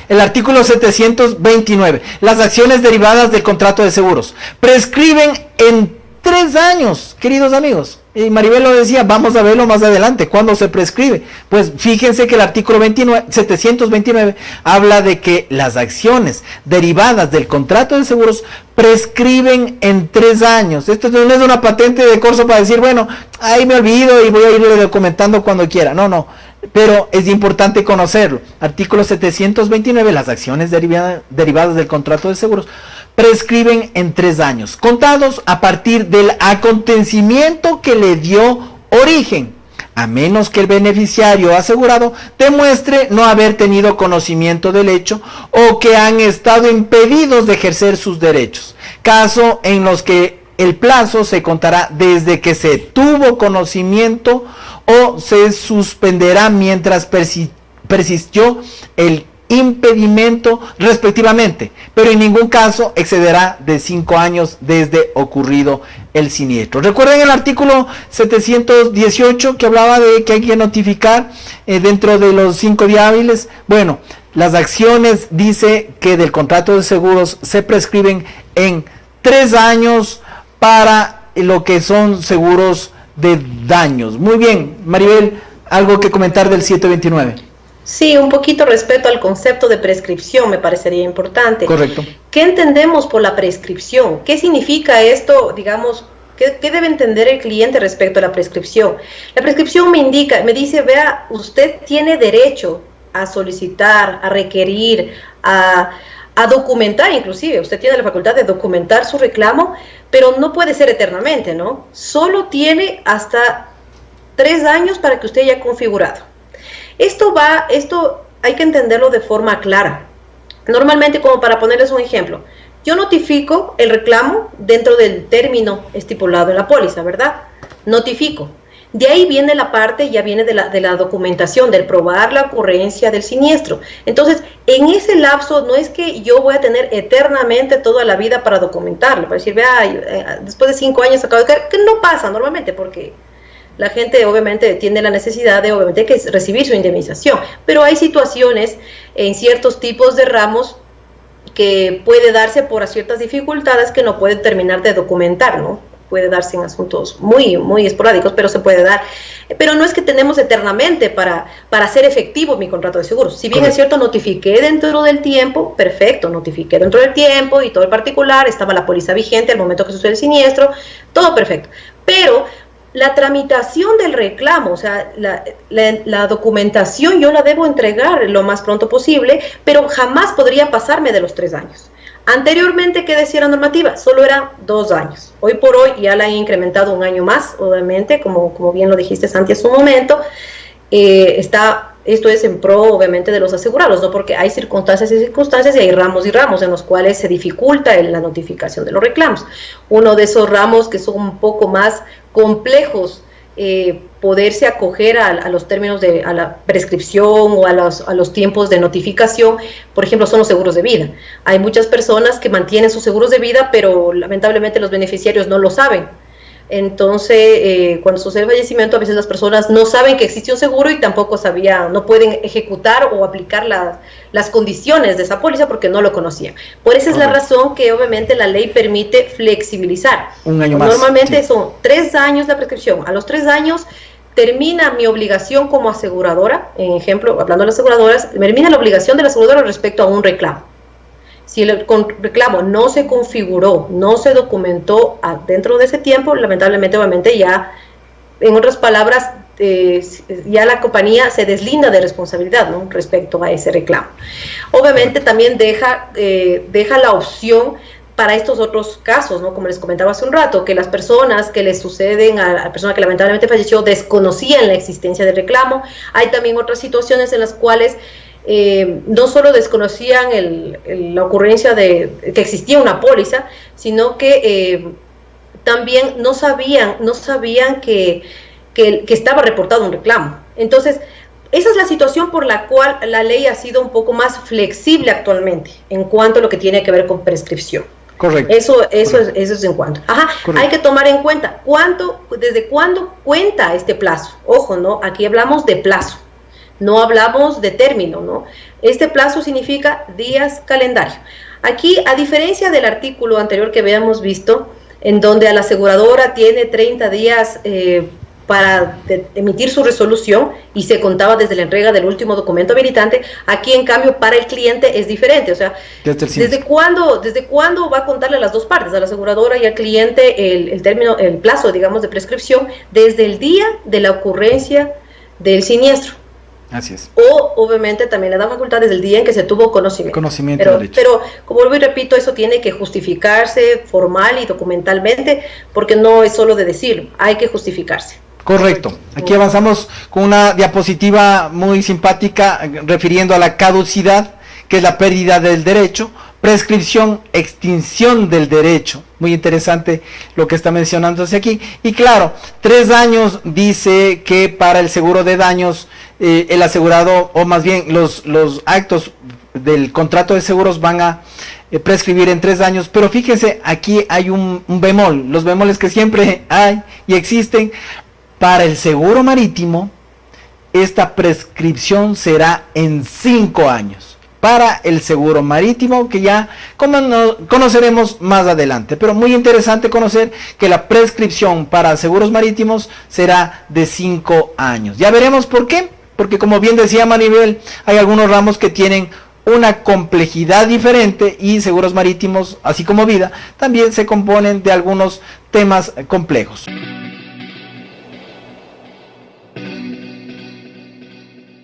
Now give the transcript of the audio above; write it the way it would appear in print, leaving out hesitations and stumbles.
El artículo 729. Las acciones derivadas del contrato de seguros prescriben en 3 años, queridos amigos. Y Maribel lo decía, vamos a verlo más adelante, ¿cuándo se prescribe? Pues fíjense que el artículo 729 habla de que las acciones derivadas del contrato de seguros prescriben en 3 años. Esto no es una patente de corso para decir, bueno, ahí me olvido y voy a irlo documentando cuando quiera. No, pero es importante conocerlo. Artículo 729, las acciones derivadas del contrato de seguros prescriben en 3 años, contados a partir del acontecimiento que le dio origen, a menos que el beneficiario asegurado demuestre no haber tenido conocimiento del hecho o que han estado impedidos de ejercer sus derechos, caso en los que el plazo se contará desde que se tuvo conocimiento o se suspenderá mientras persistió el impedimento respectivamente, pero en ningún caso excederá de 5 años desde ocurrido el siniestro. Recuerden el artículo 718 que hablaba de que hay que notificar dentro de los 5 días hábiles. Bueno, las acciones dice que del contrato de seguros se prescriben en 3 años para lo que son seguros de daños. Muy bien, Maribel, ¿algo que comentar del 729? Sí, un poquito respecto al concepto de prescripción me parecería importante. Correcto. ¿Qué entendemos por la prescripción? ¿Qué significa esto, digamos, qué debe entender el cliente respecto a la prescripción? La prescripción me dice, vea, usted tiene derecho a solicitar, a requerir, a documentar inclusive, usted tiene la facultad de documentar su reclamo, pero no puede ser eternamente, ¿no? Solo tiene hasta 3 años para que usted haya configurado. Esto hay que entenderlo de forma clara. Normalmente, como para ponerles un ejemplo, yo notifico el reclamo dentro del término estipulado en la póliza, ¿verdad? Notifico. De ahí viene la parte, ya viene de la documentación, del probar la ocurrencia del siniestro. Entonces, en ese lapso no es que yo voy a tener eternamente toda la vida para documentarlo, para decir, vea, después de 5 años acabo de caer, que no pasa normalmente porque la gente obviamente tiene la necesidad de recibir su indemnización, pero hay situaciones en ciertos tipos de ramos que puede darse por ciertas dificultades que no pueden terminar de documentar, ¿no? Puede darse en asuntos muy, muy esporádicos, pero se puede dar. Pero no es que tenemos eternamente para hacer efectivo mi contrato de seguros. Si bien es cierto, notifiqué dentro del tiempo, perfecto, notifiqué dentro del tiempo y todo el particular, estaba la póliza vigente al momento que sucede el siniestro, todo perfecto. Pero la tramitación del reclamo, o sea, la documentación yo la debo entregar lo más pronto posible, pero jamás podría pasarme de los 3 años. Anteriormente, ¿qué decía la normativa? Solo eran 2 años. Hoy por hoy ya la han incrementado 1 año más, obviamente, como bien lo dijiste, Santi, hace un momento. Esto es en pro, obviamente, de los asegurados, ¿no? Porque hay circunstancias y circunstancias y hay ramos y ramos en los cuales se dificulta la notificación de los reclamos. Uno de esos ramos que son un poco más complejos, poderse acoger a los términos a la prescripción o a los tiempos de notificación, por ejemplo, son los seguros de vida. Hay muchas personas que mantienen sus seguros de vida, pero lamentablemente los beneficiarios no lo saben. Entonces, cuando sucede el fallecimiento, a veces las personas no saben que existe un seguro y tampoco no pueden ejecutar o aplicar las condiciones de esa póliza porque no lo conocían. Por eso es la razón que obviamente la ley permite flexibilizar. 1 año más. Normalmente son 3 años la prescripción. A los 3 años termina mi obligación como aseguradora, en ejemplo, hablando de las aseguradoras, termina la obligación de la aseguradora respecto a un reclamo. Si el reclamo no se configuró, no se documentó dentro de ese tiempo, lamentablemente, obviamente, ya, en otras palabras, ya la compañía se deslinda de responsabilidad, ¿no?, respecto a ese reclamo. Obviamente también deja la opción para estos otros casos, ¿no?, como les comentaba hace un rato, que las personas que les suceden a la persona que lamentablemente falleció desconocían la existencia del reclamo. Hay también otras situaciones en las cuales no solo desconocían la ocurrencia de que existía una póliza, sino que también no sabían que estaba reportado un reclamo. Entonces, esa es la situación por la cual la ley ha sido un poco más flexible actualmente en cuanto a lo que tiene que ver con prescripción. Correcto. Eso es en cuanto. Hay que tomar en cuenta desde cuándo cuenta este plazo. Ojo, ¿no? Aquí hablamos de plazo. no hablamos de término, ¿no? Este plazo significa días calendario. Aquí, a diferencia del artículo anterior que habíamos visto, en donde a la aseguradora tiene 30 días para emitir su resolución y se contaba desde la entrega del último documento habilitante, aquí en cambio para el cliente es diferente. O sea, ¿desde cuándo va a contarle a las dos partes, a la aseguradora y al cliente, el plazo, digamos, de prescripción? Desde el día de la ocurrencia del siniestro. Así es. O obviamente también le da facultad desde el día en que se tuvo conocimiento. Pero como vuelvo y repito, eso tiene que justificarse formal y documentalmente, porque no es solo de decirlo, hay que justificarse. Correcto. Aquí avanzamos con una diapositiva muy simpática refiriendo a la caducidad, que es la pérdida del derecho, prescripción, extinción del derecho. Muy interesante lo que está mencionándose aquí. Y claro, 3 años dice que para el seguro de daños, el asegurado, o más bien los actos del contrato de seguros van a prescribir en 3 años, pero fíjense, aquí hay un bemol, los bemoles que siempre hay y existen. Para el seguro marítimo, esta prescripción será en 5 años. Para el seguro marítimo, que ya conoceremos más adelante. Pero muy interesante conocer que la prescripción para seguros marítimos será de 5 años. Ya veremos por qué. Porque como bien decía Maribel, hay algunos ramos que tienen una complejidad diferente y seguros marítimos, así como vida, también se componen de algunos temas complejos.